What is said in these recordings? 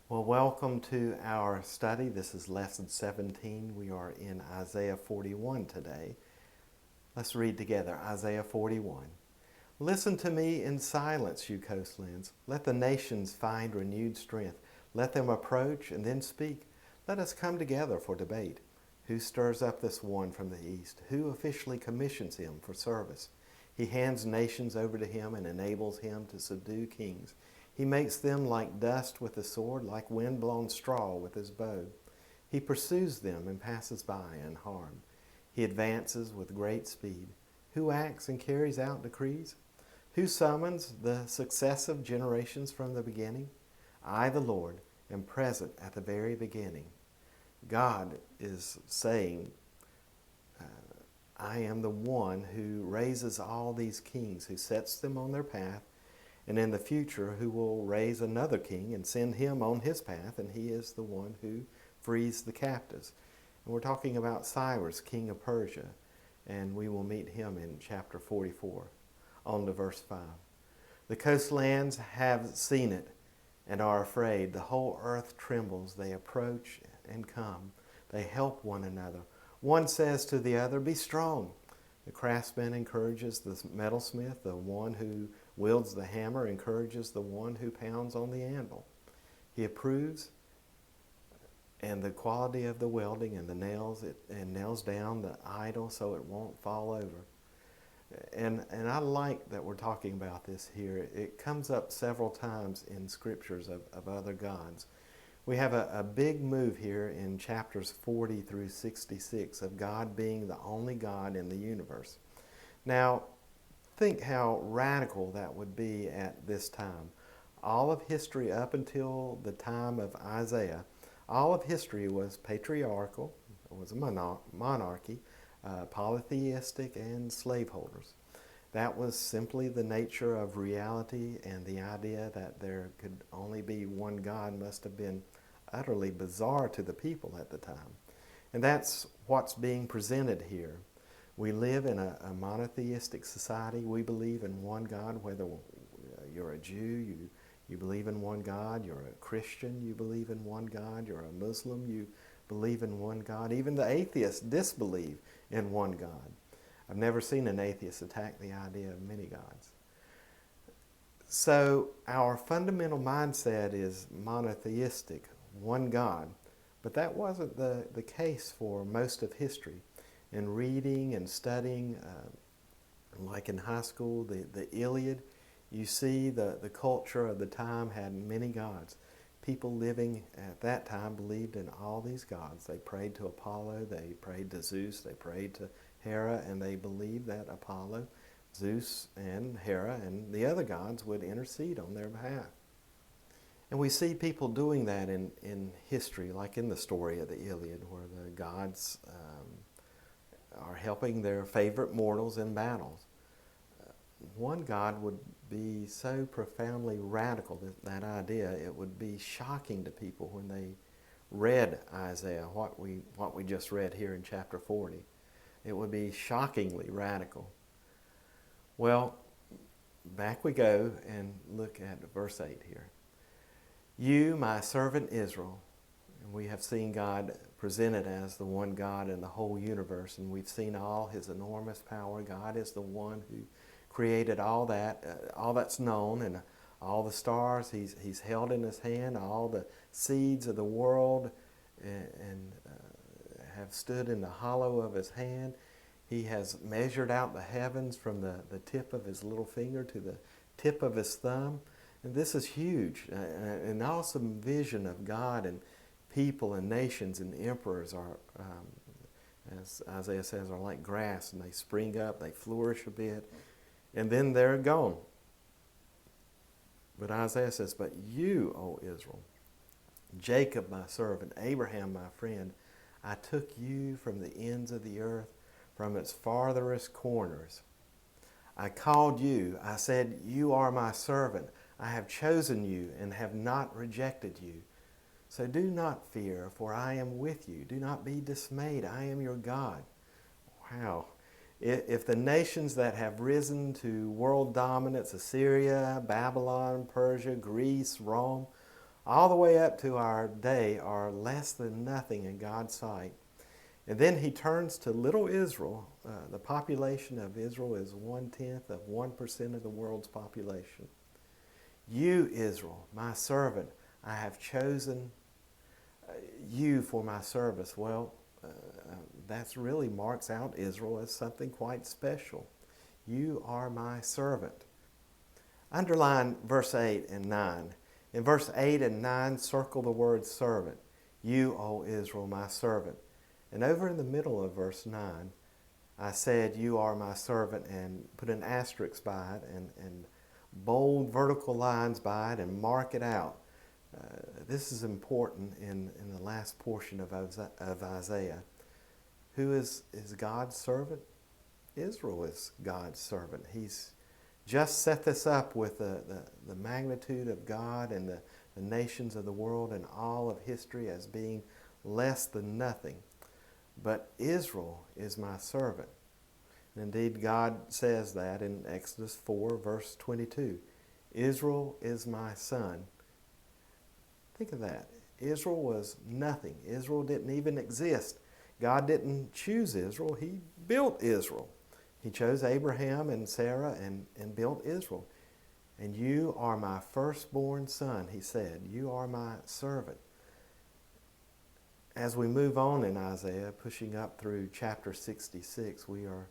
Well, welcome to our study. This is lesson 17. We are in Isaiah 41 today. Let's read together Isaiah 41. Listen to me in silence, you coastlands. Let the nations find renewed strength. Let them approach and then speak. Let us come together for debate. Who stirs up this one from the east? Who officially commissions him for service? He hands nations over to him and enables him to subdue kings. He makes them like dust with the sword, like wind-blown straw with his bow. He pursues them and passes by unharmed. He advances with great speed. Who acts and carries out decrees? Who summons the successive generations from the beginning? I, the Lord, am present at the very beginning. God is saying, I am the one who raises all these kings, who sets them on their path, and in the future who will raise another king and send him on his path, and he is the one who frees the captives. And we're talking about Cyrus, king of Persia, and we will meet him in chapter 44, on to verse 5. The coastlands have seen it and are afraid. The whole earth trembles. They approach and come. They help one another. One says to the other, be strong. The craftsman encourages the metalsmith. The one who wields the hammer encourages the one who pounds on the anvil. He approves and the quality of the welding and nails down the idol so it won't fall over. And I like that we're talking about this here. It comes up several times in scriptures of other gods. We have a big move here in chapters 40 through 66 of God being the only God in the universe. Now, think how radical that would be at this time. All of history up until the time of Isaiah, all of history was patriarchal, it was a monarchy, polytheistic, and slaveholders. That was simply the nature of reality, and the idea that there could only be one God must have been utterly bizarre to the people at the time. And that's what's being presented here. We live in a monotheistic society. We believe in one God, whether you're a Jew, you believe in one God, you're a Christian, you believe in one God, you're a Muslim, you believe in one God. Even the atheists disbelieve in one God. I've never seen an atheist attack the idea of many gods. So our fundamental mindset is monotheistic, one God. But that wasn't the case for most of history. In reading and studying, like in high school, the Iliad, you see the culture of the time had many gods. People living at that time believed in all these gods. They prayed to Apollo, they prayed to Zeus, they prayed to Hera, and they believed that Apollo, Zeus, and Hera, and the other gods would intercede on their behalf. And we see people doing that in history, like in the story of the Iliad, where the gods are helping their favorite mortals in battles. One God would be so profoundly radical, that idea, it would be shocking to people when they read Isaiah, what we just read here in chapter 40. It would be shockingly radical. Well, back we go and look at verse 8 here. You, my servant Israel, and we have seen God presented as the one God in the whole universe, and we've seen all his enormous power. God is the one who created all that's known, and all the stars he's held in his hand, all the seeds of the world, and have stood in the hollow of his hand. He has measured out the heavens from the tip of his little finger to the tip of his thumb. And this is huge, an awesome vision of God, and people and nations and emperors are, as Isaiah says, are like grass, and they spring up, they flourish a bit, and then they're gone. But Isaiah says, but you, O Israel, Jacob my servant, Abraham my friend, I took you from the ends of the earth, from its farthest corners. I called you, I said, you are my servant. I have chosen you and have not rejected you. So do not fear, for I am with you. Do not be dismayed. I am your God. Wow. If the nations that have risen to world dominance, Assyria, Babylon, Persia, Greece, Rome, all the way up to our day are less than nothing in God's sight. And then he turns to little Israel. The population of Israel is 1/10 of 1% of the world's population. You, Israel, my servant, I have chosen you for my service. Well, that really marks out Israel as something quite special. You are my servant. Underline verse 8 and 9. In verse 8 and 9, circle the word servant. You, O Israel, my servant. And over in the middle of verse 9, I said, you are my servant, and put an asterisk by it and bold vertical lines by it and mark it out. This is important in the last portion of Isaiah. Who is God's servant? Israel is God's servant. He's just set this up with the magnitude of God and the nations of the world and all of history as being less than nothing. But Israel is my servant. And indeed, God says that in Exodus 4, verse 22. Israel is my son. Think of that. Israel was nothing. Israel didn't even exist. God didn't choose Israel. He built Israel. He chose Abraham and Sarah and built Israel. And you are my firstborn son, he said. You are my servant. As we move on in Isaiah, pushing up through chapter 66, we are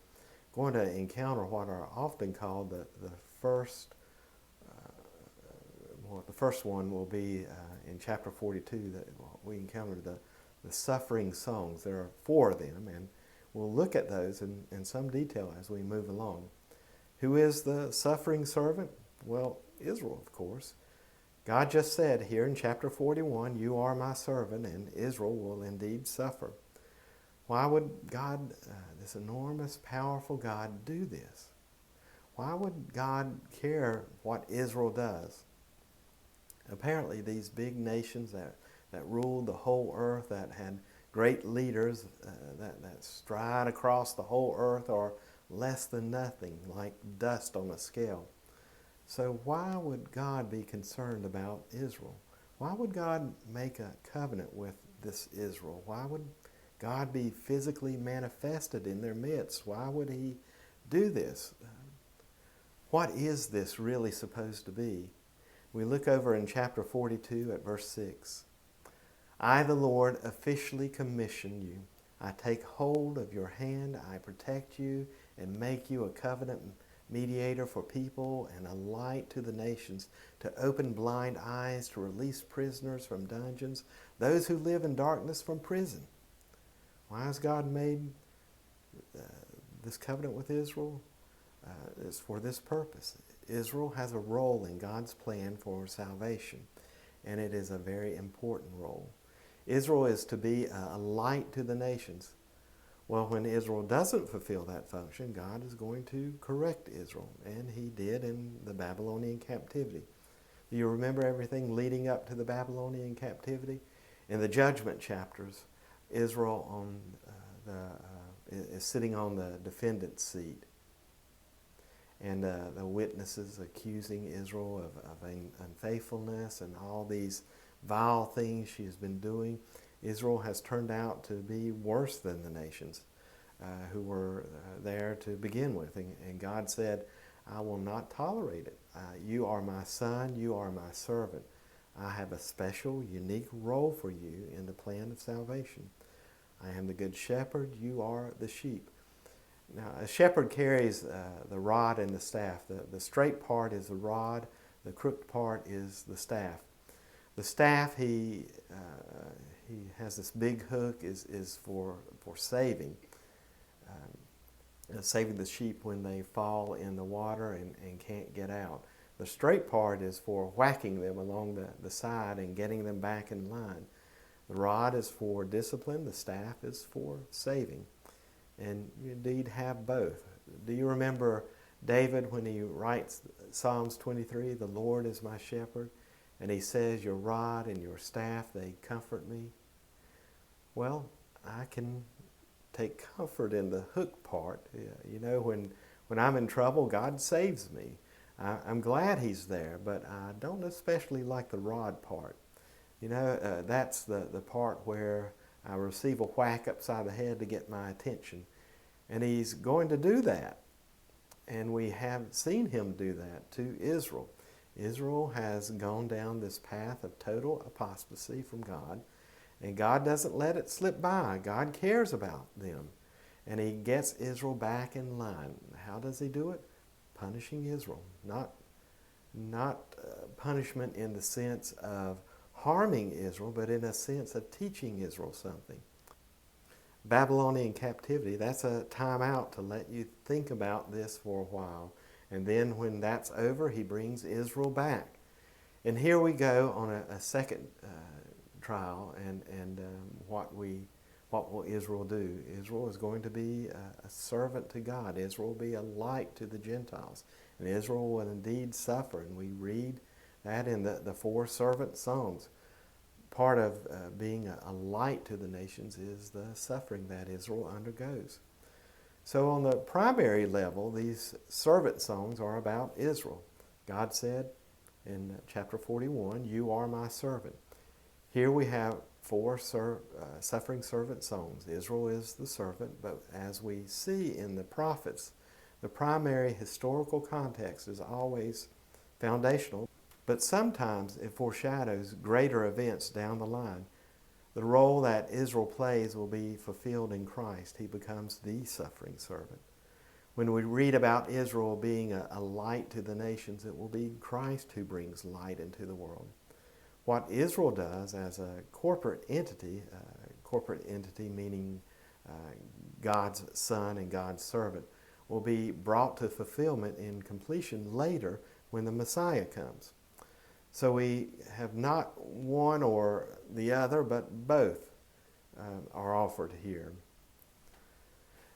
going to encounter what are often called the first. The first one will be in chapter 42 that we encounter the suffering songs. There are 4 of them, and we'll look at those in some detail as we move along. Who is the suffering servant? Well, Israel, of course. God just said here in chapter 41, you are my servant, and Israel will indeed suffer. Why would God, this enormous, powerful God, do this? Why would God care what Israel does? Apparently, these big nations that ruled the whole earth, that had great leaders that stride across the whole earth, are less than nothing, like dust on a scale. So why would God be concerned about Israel? Why would God make a covenant with this Israel? Why would God be physically manifested in their midst? Why would he do this? What is this really supposed to be? We look over in chapter 42 at verse 6. I, the Lord, officially commission you. I take hold of your hand, I protect you, and make you a covenant mediator for people and a light to the nations, to open blind eyes, to release prisoners from dungeons, those who live in darkness from prison. Why has God made this covenant with Israel? It's for this purpose. Israel has a role in God's plan for salvation, and it is a very important role. Israel is to be a light to the nations. Well, when Israel doesn't fulfill that function, God is going to correct Israel, and he did in the Babylonian captivity. Do you remember everything leading up to the Babylonian captivity? In the judgment chapters, Israel is sitting on the defendant's seat, and the witnesses accusing Israel of unfaithfulness and all these vile things she has been doing. Israel has turned out to be worse than the nations who were there to begin with. And God said, I will not tolerate it. You are my son, you are my servant. I have a special, unique role for you in the plan of salvation. I am the good shepherd, you are the sheep. Now, a shepherd carries the rod and the staff. The straight part is the rod, the crooked part is the staff. The staff, he has this big hook, is for saving. Saving the sheep when they fall in the water and can't get out. The straight part is for whacking them along the side and getting them back in line. The rod is for discipline, the staff is for saving. And you indeed have both. Do you remember David when he writes Psalms 23, the Lord is my shepherd, and he says, your rod and your staff, they comfort me? Well, I can take comfort in the hook part. You know, when I'm in trouble, God saves me. I'm glad he's there, but I don't especially like the rod part. That's the part where I receive a whack upside the head to get my attention. And he's going to do that. And we have seen him do that to Israel. Israel has gone down this path of total apostasy from God, and God doesn't let it slip by. God cares about them, and he gets Israel back in line. How does he do it? Punishing Israel. Not punishment in the sense of harming Israel, but in a sense of teaching Israel something. Babylonian captivity, that's a time out to let you think about this for a while. And then when that's over, he brings Israel back. And here we go on a second trial, and what will Israel do? Israel is going to be a servant to God. Israel will be a light to the Gentiles. And Israel will indeed suffer. And we read that in the four servant songs. Part of being a light to the nations is the suffering that Israel undergoes. So on the primary level, these servant songs are about Israel. God said in chapter 41, "You are my servant." Here we have four suffering servant songs. Israel is the servant, but as we see in the prophets, the primary historical context is always foundational. But sometimes it foreshadows greater events down the line. The role that Israel plays will be fulfilled in Christ. He becomes the suffering servant. When we read about Israel being a light to the nations, it will be Christ who brings light into the world. What Israel does as a corporate entity meaning God's son and God's servant, will be brought to fulfillment in completion later when the Messiah comes. So we have not one or the other, but both are offered here.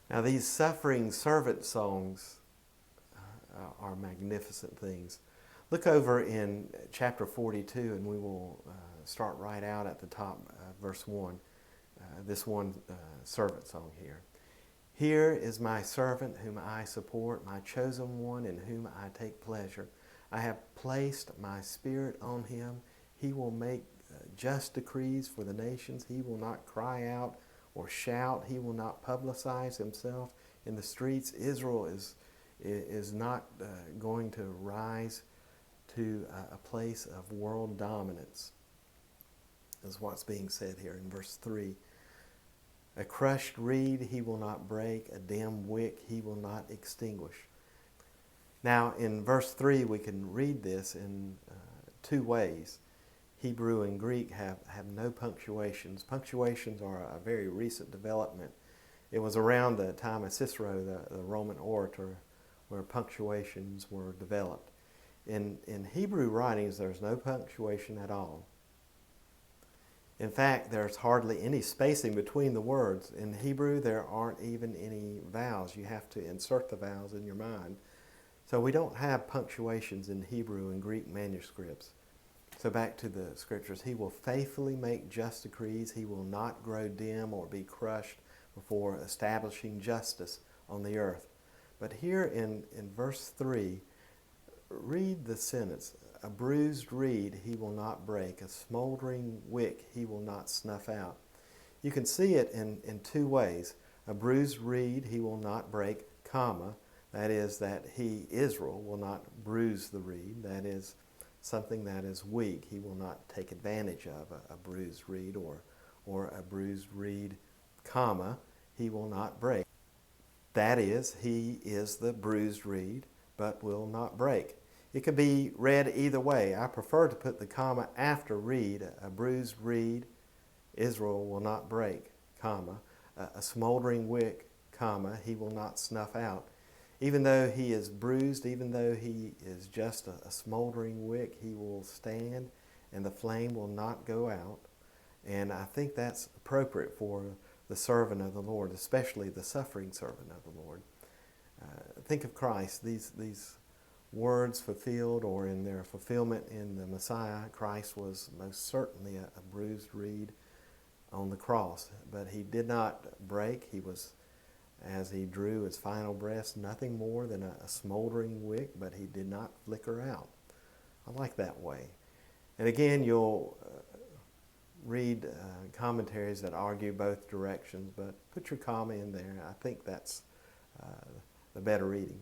Now these suffering servant songs are magnificent things. Look over in chapter 42, and we will start right out at the top, verse 1, this one servant song here. "Here is my servant whom I support, my chosen one in whom I take pleasure. I have placed my spirit on him. He will make just decrees for the nations. He will not cry out or shout. He will not publicize himself in the streets." Israel is not going to rise to a place of world dominance, is what's being said here in verse 3. "A crushed reed he will not break, a dim wick he will not extinguish." Now, in verse 3, we can read this in two ways. Hebrew and Greek have no punctuations. Punctuations are a very recent development. It was around the time of Cicero, the Roman orator, where punctuations were developed. In Hebrew writings, there's no punctuation at all. In fact, there's hardly any spacing between the words. In Hebrew, there aren't even any vowels. You have to insert the vowels in your mind. So we don't have punctuations in Hebrew and Greek manuscripts. So back to the scriptures. "He will faithfully make just decrees. He will not grow dim or be crushed before establishing justice on the earth." But here in verse 3, read the sentence. "A bruised reed he will not break. A smoldering wick he will not snuff out." You can see it in two ways. A bruised reed he will not break, comma. That is that he, Israel, will not bruise the reed. That is something that is weak. He will not take advantage of a bruised reed or a bruised reed, comma, he will not break. That is, he is the bruised reed, but will not break. It can be read either way. I prefer to put the comma after reed. A bruised reed, Israel will not break, comma. A smoldering wick, comma, he will not snuff out. Even though he is bruised, even though he is just a smoldering wick, he will stand and the flame will not go out. And I think that's appropriate for the servant of the Lord, especially the suffering servant of the Lord. Think of Christ, these words fulfilled, or in their fulfillment in the Messiah. Christ was most certainly a bruised reed on the cross, but he did not break. He was, as he drew his final breath, nothing more than a smoldering wick, but he did not flicker out. I like that way. And again, you'll read commentaries that argue both directions, but put your comma in there. I think that's the better reading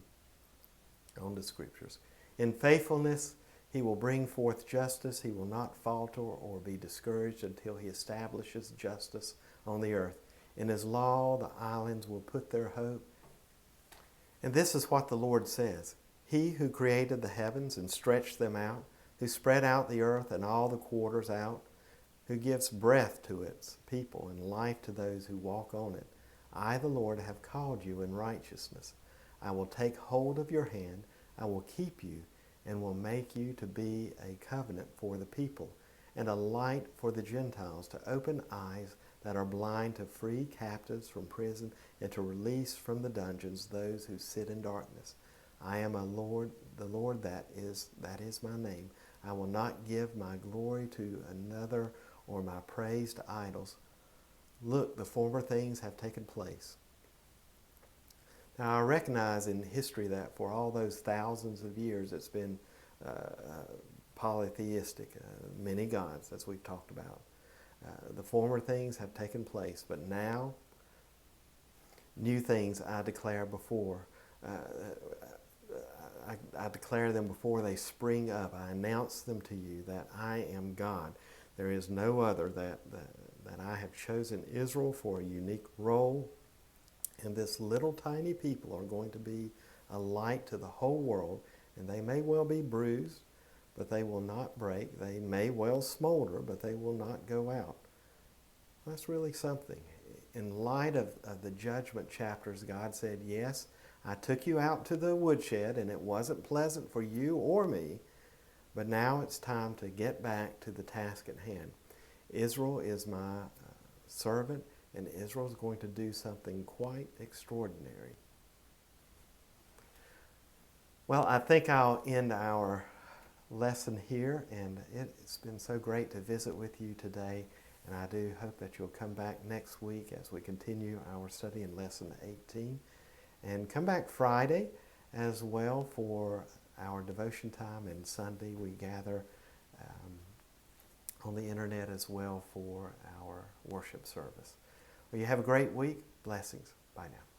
on the Scriptures. In faithfulness, he will bring forth justice. He will not falter or be discouraged until he establishes justice on the earth. In his law, the islands will put their hope. And this is what the Lord says. He who created the heavens and stretched them out, who spread out the earth and all the quarters out, who gives breath to its people and life to those who walk on it. I, the Lord, have called you in righteousness. I will take hold of your hand. I will keep you and will make you to be a covenant for the people and a light for the Gentiles, to open eyes that are blind, to free captives from prison, and to release from the dungeons those who sit in darkness. I am the Lord, that is my name. I will not give my glory to another or my praise to idols. Look, the former things have taken place. Now, I recognize in history that for all those thousands of years it's been polytheistic, many gods, as we've talked about. The former things have taken place, but now new things I declare before. I declare them before they spring up. I announce them to you that I am God. There is no other, that I have chosen Israel for a unique role. And this little tiny people are going to be a light to the whole world. And they may well be bruised, but they will not break. They may well smolder, but they will not go out. That's really something. In light of the judgment chapters, God said, yes, I took you out to the woodshed, and it wasn't pleasant for you or me, but now it's time to get back to the task at hand. Israel is my servant, and Israel is going to do something quite extraordinary. Well, I think I'll end our lesson here, and it's been so great to visit with you today, and I do hope that you'll come back next week as we continue our study in Lesson 18. And come back Friday as well for our devotion time, and Sunday we gather on the internet as well for our worship service. Well, you have a great week. Blessings. Bye now.